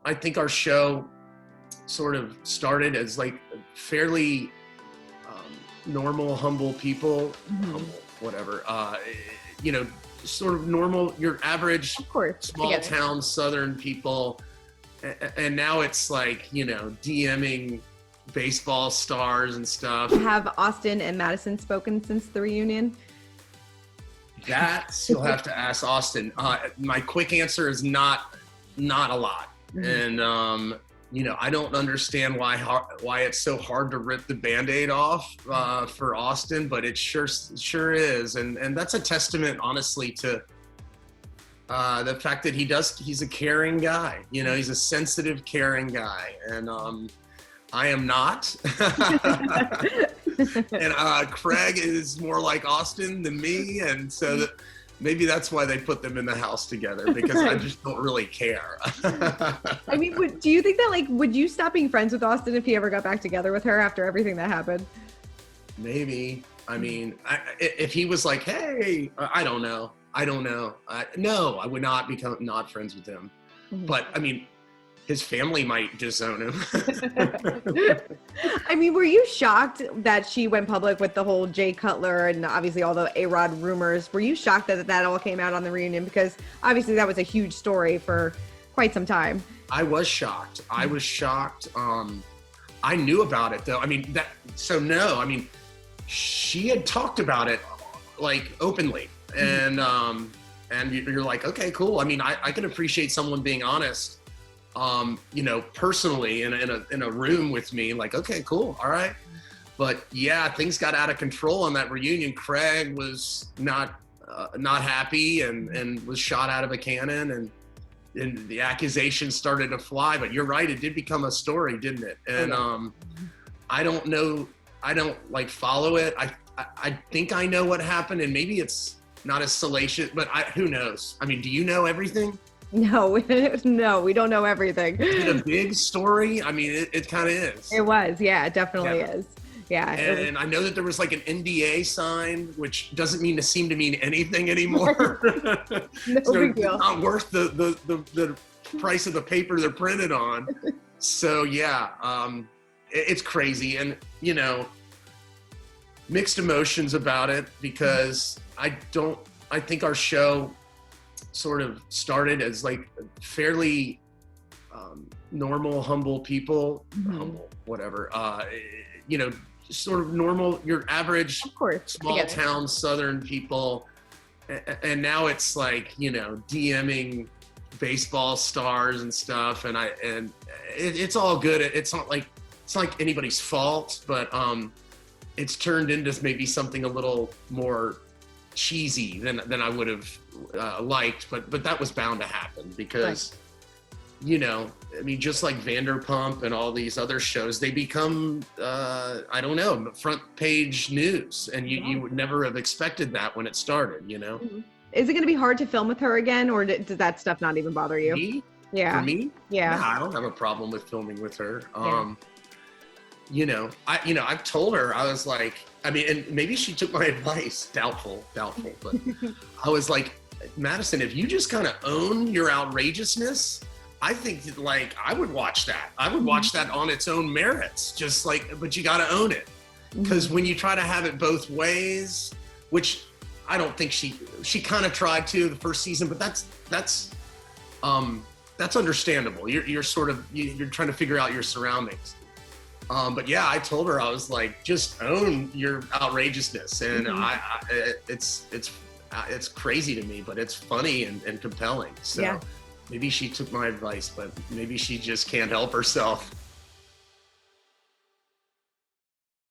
I think our show sort of started as like fairly normal, humble people, humble, whatever, sort of normal, your average of course, small town Southern people. And now it's like, DMing baseball stars and stuff. Have Austin and Madison spoken since the reunion? You'll have to ask Austin. My quick answer is not a lot. And, I don't understand why it's so hard to rip the Band-Aid off for Austin, but it sure is. And that's a testament, honestly, to the fact that he's a caring guy. He's a sensitive, caring guy. And I am not. And Craig is more like Austin than me. And so maybe that's why they put them in the house together, because I just don't really care. I mean, do you think that, would you stop being friends with Austin if he ever got back together with her after everything that happened? Maybe. I mean, if he was like, hey, I don't know. No, I would not become not friends with him. But I mean, his family might disown him. I mean, were you shocked that she went public with the whole Jay Cutler and obviously all the A-Rod rumors? Were you shocked that all came out on the reunion? Because obviously that was a huge story for quite some time. I was shocked. I knew about it though. I mean, she had talked about it openly. And you're like, okay, cool. I mean, I can appreciate someone being honest. Personally in a room with me, like, okay, cool, all right. But yeah, things got out of control on that reunion. Craig was not happy and was shot out of a cannon, and the accusations started to fly. But you're right, it did become a story, didn't it? And I don't know, I don't follow it. I think I know what happened, and maybe it's not as salacious, but who knows? I mean, do you know everything? No, no, we don't know everything. Is it a big story? I mean, it kind of is. It was, yeah, it definitely is. Yeah. And I know that there was an NDA signed, which doesn't seem to mean anything anymore. No big deal. It's not worth the price of the paper they're printed on. So yeah, it's crazy, and mixed emotions about it, because I think our show sort of started as fairly normal, humble people, humble, whatever, sort of normal, your average small town Southern people. And now it's DMing baseball stars and stuff. And it's all good. It's not like anybody's fault, but it's turned into maybe something a little more cheesy than I would have liked, but that was bound to happen, because I mean, just like Vanderpump and all these other shows, they become I don't know, front page news, and you would never have expected that when it started. Is it going to be hard to film with her again, or does that stuff not even bother you? Me? Yeah. For me? Yeah. No, I don't have a problem with filming with her. I've told her, I was like, I mean, and maybe she took my advice, doubtful, but I was like, Madison, if you just kind of own your outrageousness, I think I would watch that. I would watch that on its own merits, but you got to own it. Because when you try to have it both ways, which I don't think she kind of tried to the first season, but that's understandable. You're trying to figure out your surroundings. But yeah, I told her, I was like, just own your outrageousness. And it's crazy to me, but it's funny and compelling. So maybe she took my advice, but maybe she just can't help herself.